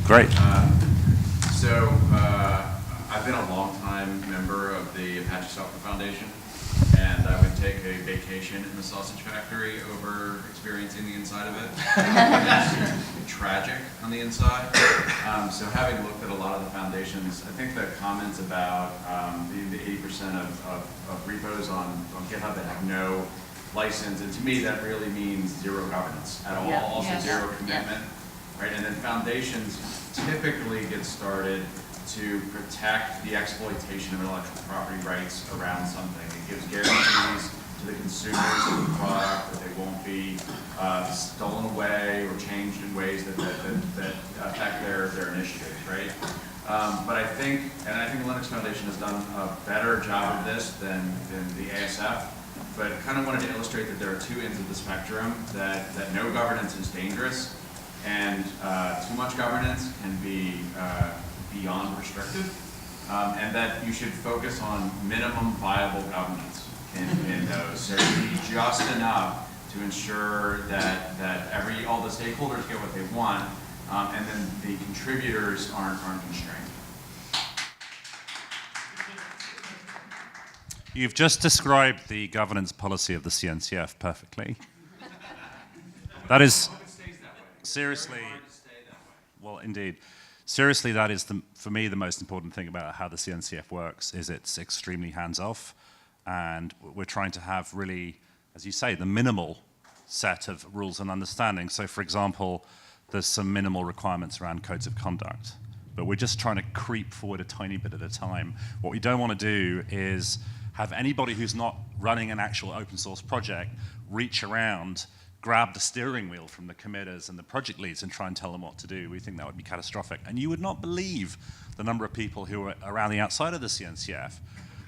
Great. I've been a long-time member of the Apache Software Foundation, and I would take a vacation in the sausage factory over experiencing the inside of it. It's tragic on the inside. So having looked at a lot of the foundations, I think the comments about the 80% of repos on GitHub that have no license, and to me that really means zero governance at all, also zero commitment, right? And then foundations typically get started to protect the exploitation of intellectual property rights around something. It gives guarantees to the consumers of the product that they won't be stolen away or changed in ways that affect their initiatives, right? But I think Linux Foundation has done a better job of this than the ASF, but kind of wanted to illustrate that there are two ends of the spectrum, that no governance is dangerous, and too much governance can be beyond restrictive, and that you should focus on minimum viable governance in those. So you need just enough to ensure that all the stakeholders get what they want, and then the contributors aren't constrained. You've just described the governance policy of the CNCF perfectly. That is seriously, well, indeed. Seriously, that is, for me, the most important thing about how the CNCF works is it's extremely hands-off, and we're trying to have really, as you say, the minimal set of rules and understanding. So, for example, there's some minimal requirements around codes of conduct, but we're just trying to creep forward a tiny bit at a time. What we don't want to do is have anybody who's not running an actual open source project reach around, grab the steering wheel from the committers and the project leads and try and tell them what to do. We think that would be catastrophic. And you would not believe the number of people who are around the outside of the CNCF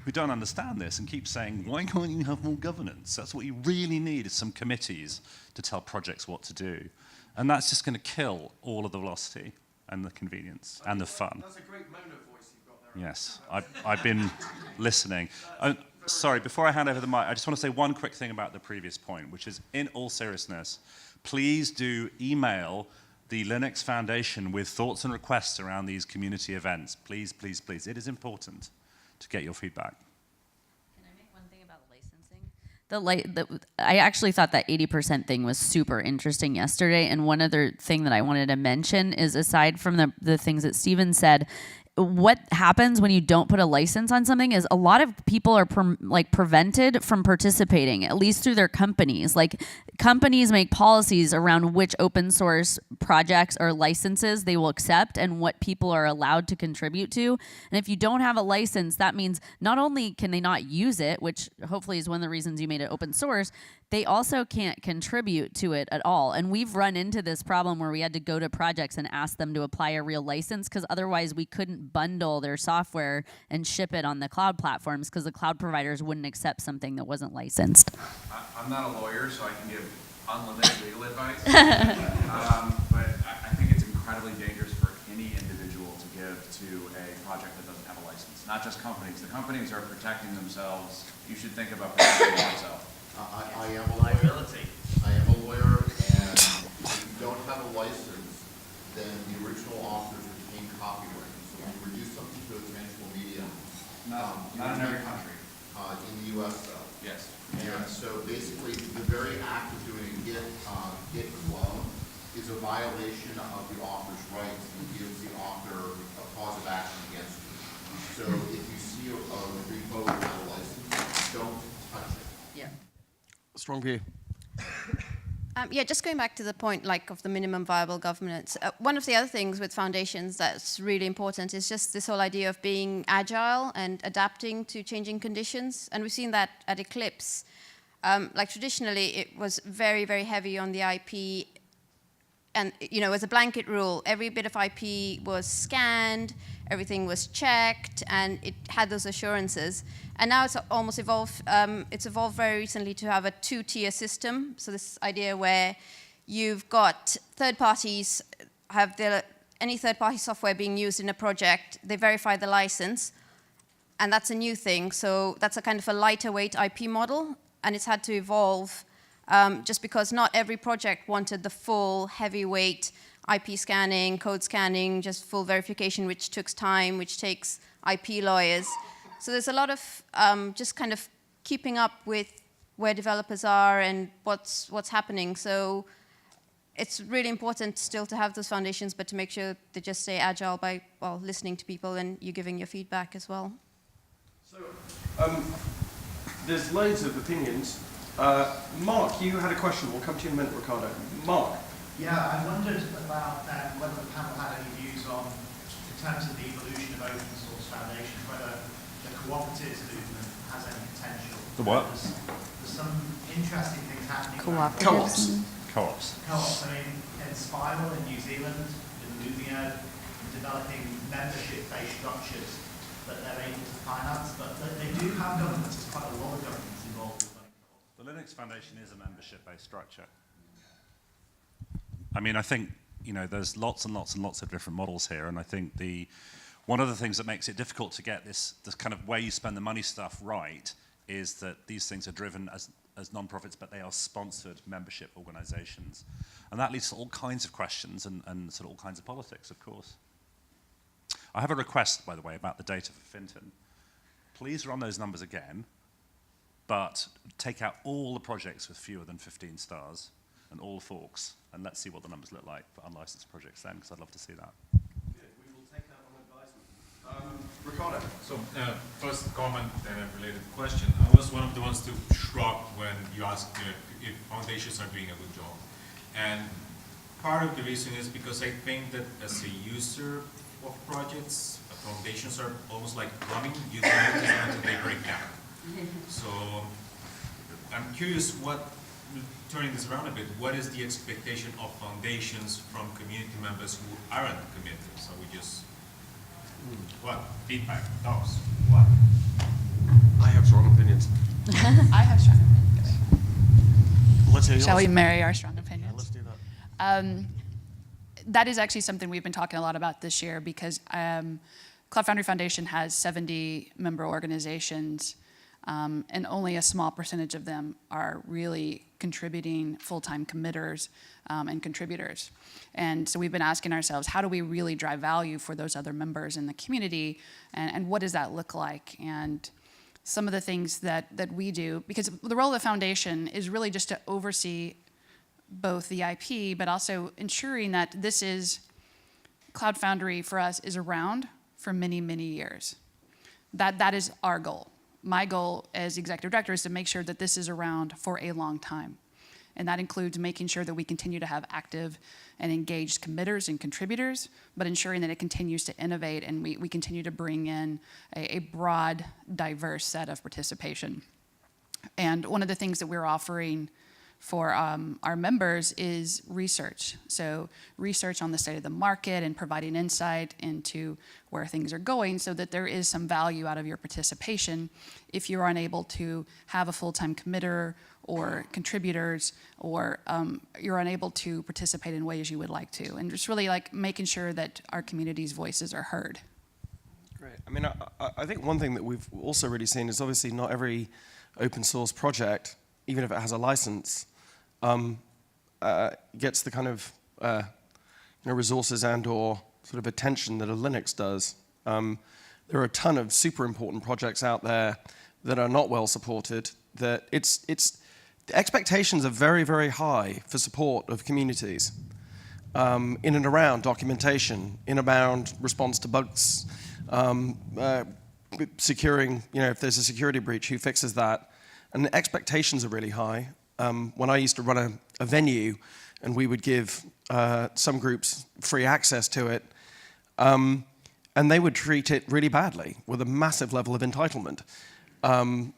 who don't understand this and keep saying, why can't you have more governance? That's what you really need, is some committees to tell projects what to do. And that's just going to kill all of the velocity and the convenience and the fun. That's a great mono voice you've got there. Yes, I've been listening. Sorry, before I hand over the mic, I just want to say one quick thing about the previous point, which is, in all seriousness, please do email the Linux Foundation with thoughts and requests around these community events. Please, please, please. It is important to get your feedback. Can I make one thing about licensing? I actually thought that 80% thing was super interesting yesterday, and one other thing that I wanted to mention is, aside from the things that Steven said, what happens when you don't put a license on something is a lot of people are prevented from participating, at least through their companies. Like, companies make policies around which open source projects or licenses they will accept and what people are allowed to contribute to. And if you don't have a license, that means not only can they not use it, which hopefully is one of the reasons you made it open source, they also can't contribute to it at all. And we've run into this problem where we had to go to projects and ask them to apply a real license, because otherwise we couldn't bundle their software and ship it on the cloud platforms, because the cloud providers wouldn't accept something that wasn't licensed. I'm not a lawyer, so I can give unlimited legal advice. But I think it's incredibly dangerous for any individual to give to a project that doesn't have a license. Not just companies. The companies are protecting themselves. You should think about protecting yourself. I am a liability. I am a lawyer, and if you don't have a license, then the original authors retain copyright. So when you reduce something to a tangible medium, Not in every country. In the U.S. though. Yes. And so basically, the very act of doing a Git clone is a violation of the author's rights and gives the author a cause of action against you. So if you see a repo without a license, don't touch it. Yeah. Strong view. Yeah, just going back to the point of the minimum viable governance. One of the other things with foundations that's really important is just this whole idea of being agile and adapting to changing conditions. And we've seen that at Eclipse. Traditionally, it was very, very heavy on the IP. And, as a blanket rule, every bit of IP was scanned, everything was checked, and it had those assurances. And now it's almost evolved, it's evolved very recently to have a two-tier system. So this idea where you've got third parties, any third-party software being used in a project, they verify the license, and that's a new thing. So that's a kind of a lighter weight IP model, and it's had to evolve just because not every project wanted the full heavyweight IP scanning, code scanning, just full verification, which took time, which takes IP lawyers. So there's a lot of just kind of keeping up with where developers are and what's happening. So it's really important still to have those foundations, but to make sure they just stay agile by, well, listening to people and you giving your feedback as well. So, there's loads of opinions. Mark, you had a question. We'll come to you in a minute, Ricardo. Mark. Yeah, I wondered about whether the panel had any views on, in terms of the evolution of open source foundations, whether the cooperatives movement has any potential. The what? There's some interesting things happening. Co-ops. Co-ops. Co-ops, I mean, in Spiral in New Zealand, in Lumio, developing membership-based structures that they're able to finance, but they do have governments, there's quite a lot of governments involved with running co-ops. The Linux Foundation is a membership-based structure. I mean, I think, you know, there's lots and lots and lots of different models here, and I think one of the things that makes it difficult to get this kind of where you spend the money stuff right is that these things are driven as non-profits, but they are sponsored membership organizations. And that leads to all kinds of questions and sort of all kinds of politics, of course. I have a request, by the way, about the data for Finton. Please run those numbers again, but take out all the projects with fewer than 15 stars and all forks, and let's see what the numbers look like for unlicensed projects then, because I'd love to see that. Good. We will take that on advisement. Ricardo. So, first comment and a related question. I was one of the ones to shrug when you asked if foundations are doing a good job. And part of the reason is because I think that as a user of projects, foundations are almost like plumbing. You don't use them until they break down. So, I'm curious turning this around a bit, what is the expectation of foundations from community members who aren't committed? So we just, what? Feedback, talks, what? I have strong opinions. I have strong opinions. Let's hear yours. Shall we marry our strong Yeah, opinions? let's do that. That is actually something we've been talking a lot about this year because Cloud Foundry Foundation has 70 member organizations, and only a small percentage of them are really contributing full-time committers and contributors. And so we've been asking ourselves, how do we really drive value for those other members in the community, and what does that look like? And some of the things that we do, because the role of the foundation is really just to oversee both the IP, but also ensuring that Cloud Foundry for us is around for many, many years. That is our goal. My goal as executive director is to make sure that this is around for a long time. And that includes making sure that we continue to have active and engaged committers and contributors, but ensuring that it continues to innovate and we continue to bring in a broad, diverse set of participation. And one of the things that we're offering for our members is research. So research on the state of the market and providing insight into where things are going so that there is some value out of your participation if you're unable to have a full-time committer or contributors or you're unable to participate in ways you would like to. And just really like making sure that our community's voices are heard. Great. I mean, I think one thing that we've also really seen is obviously not every open source project, even if it has a license, gets the kind of resources and/or sort of attention that a Linux does. There are a ton of super important projects out there that are not well supported. That the expectations are very, very high for support of communities in and around documentation, in and around response to bugs, securing. If there's a security breach, who fixes that? And the expectations are really high. When I used to run a venue and we would give some groups free access to it, and they would treat it really badly with a massive level of entitlement. And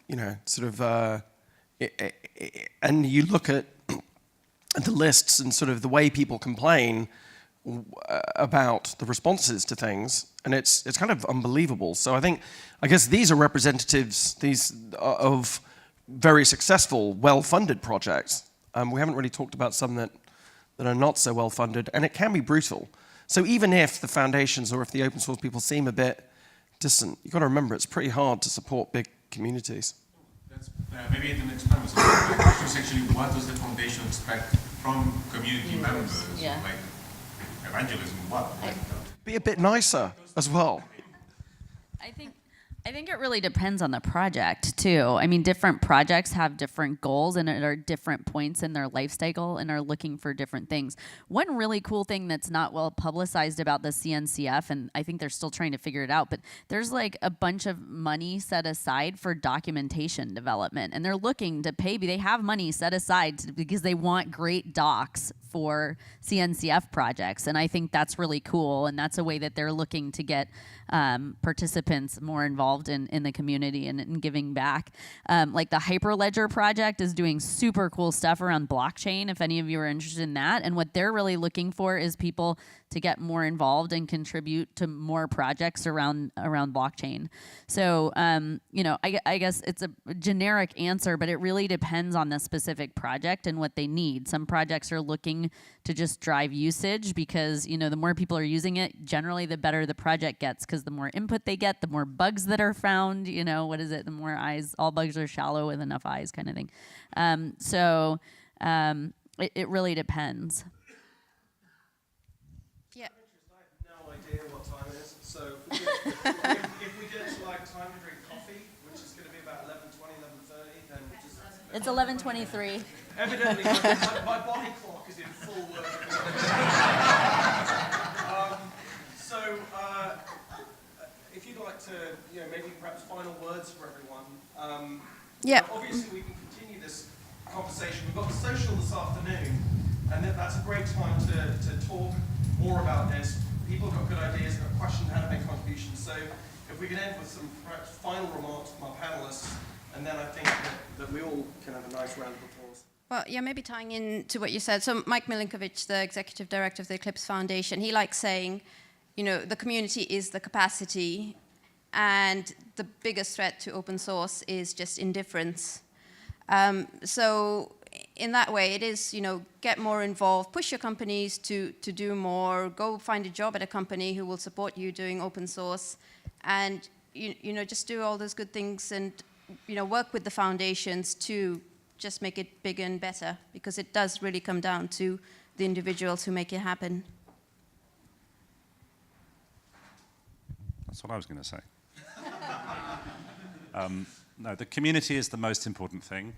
you look at the lists and sort of the way people complain about the responses to things, and it's kind of unbelievable. So I guess these are representatives of very successful, well-funded projects. We haven't really talked about some that are not so well-funded, and it can be brutal. So even if the foundations or if the open source people seem a bit distant, you've got to remember it's pretty hard to support big communities. That's, maybe the next time is the question is actually what does the foundation expect from community members? Yeah. Like, evangelism, what? Be a bit nicer as well. I think it really depends on the project too. I mean, different projects have different goals and are different points in their life cycle and are looking for different things. One really cool thing that's not well publicized about the CNCF, and I think they're still trying to figure it out, but there's like a bunch of money set aside for documentation development, and they're looking to pay. They have money set aside because they want great docs for CNCF projects, and I think that's really cool, and that's a way that they're looking to get participants more involved in the community and in giving back. Like the Hyperledger project is doing super cool stuff around blockchain, if any of you are interested in that, and what they're really looking for is people to get more involved and contribute to more projects around blockchain. So, I guess it's a generic answer, but it really depends on the specific project and what they need. Some projects are looking to just drive usage because, the more people are using it, generally the better the project gets because the more input they get, the more bugs that are found, what is it? The more eyes, all bugs are shallow with enough eyes kind of thing. It really depends. Yeah. I have no idea what time it is. So if we get to like time to drink coffee, which is going to be about 11:20, 11:30, then just... It's 11:23. Evidently, my body clock is in full work. If you'd like to, maybe perhaps final words for everyone. Yeah. Obviously, we can continue this conversation. We've got the social this afternoon, and that's a great time to talk more about this. People have got good ideas, got questions, how to make contributions. So if we can end with some perhaps final remarks from our panelists, and then I think that we all can have a nice round of applause. Well, yeah, maybe tying in to what you said. So Mike Milinkovic, the executive director of the Eclipse Foundation, he likes saying, the community is the capacity, and the biggest threat to open source is just indifference. So in that way, it is, get more involved, push your companies to do more, go find a job at a company who will support you doing open source, and, just do all those good things and, work with the foundations to just make it bigger and better, because it does really come down to the individuals who make it happen. That's what I was going to say. No, the community is the most important thing.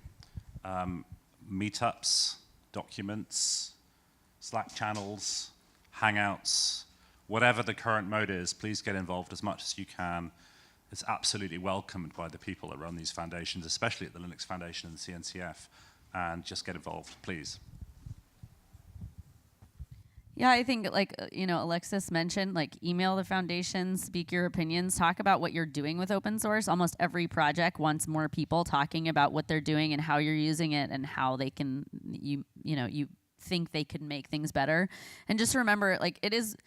Meetups, documents, Slack channels, Hangouts, whatever the current mode is, please get involved as much as you can. It's absolutely welcomed by the people that run these foundations, especially at the Linux Foundation and the CNCF, and just get involved, please. Yeah, I think Alexis mentioned, email the foundation, speak your opinions, talk about what you're doing with open source. Almost every project wants more people talking about what they're doing and how you're using it and how they can, you think they can make things better. And just remember, it is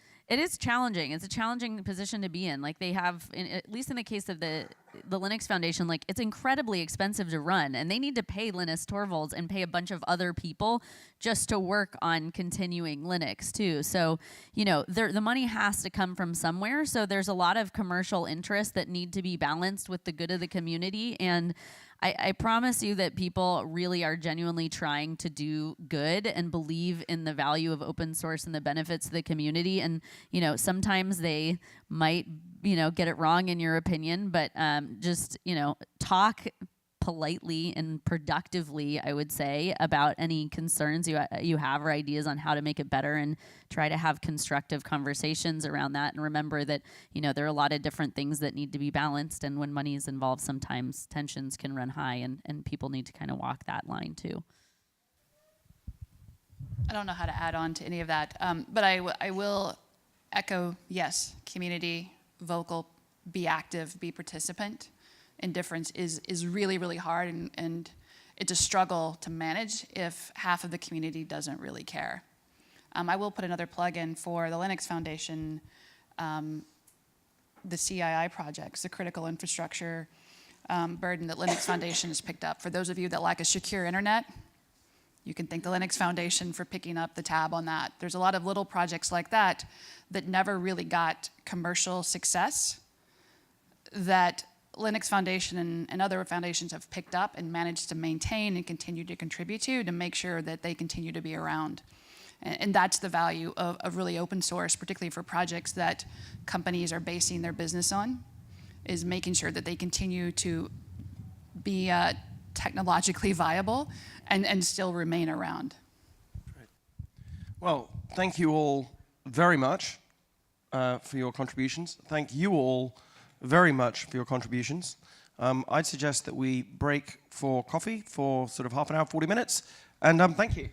challenging. It's a challenging position to be in. They have, at least in the case of the Linux Foundation, it's incredibly expensive to run, and they need to pay Linus Torvalds and pay a bunch of other people just to work on continuing Linux too. So, the money has to come from somewhere. So there's a lot of commercial interests that need to be balanced with the good of the community. And I promise you that people really are genuinely trying to do good and believe in the value of open source and the benefits of the community. And, sometimes they might, get it wrong in your opinion, but just, talk politely and productively, I would say, about any concerns you have or ideas on how to make it better, and try to have constructive conversations around that. And remember that, there are a lot of different things that need to be balanced, and when money is involved, sometimes tensions can run high, and people need to kind of walk that line too. I don't know how to add on to any of that, but I will echo, yes, community, vocal, be active, be participant. Indifference is really, really hard, and it's a struggle to manage if half of the community doesn't really care. I will put another plug in for the Linux Foundation, the CII projects, the critical infrastructure burden that Linux Foundation has picked up. For those of you that lack a secure internet, you can thank the Linux Foundation for picking up the tab on that. There's a lot of little projects like that that never really got commercial success that Linux Foundation and other foundations have picked up and managed to maintain and continue to contribute to make sure that they continue to be around. And that's the value of really open source, particularly for projects that companies are basing their business on, is making sure that they continue to be technologically viable and still remain around. Well, thank you all very much for your contributions. Thank you all very much for your contributions. I'd suggest that we break for coffee for sort of half an hour, 40 minutes, and thank you.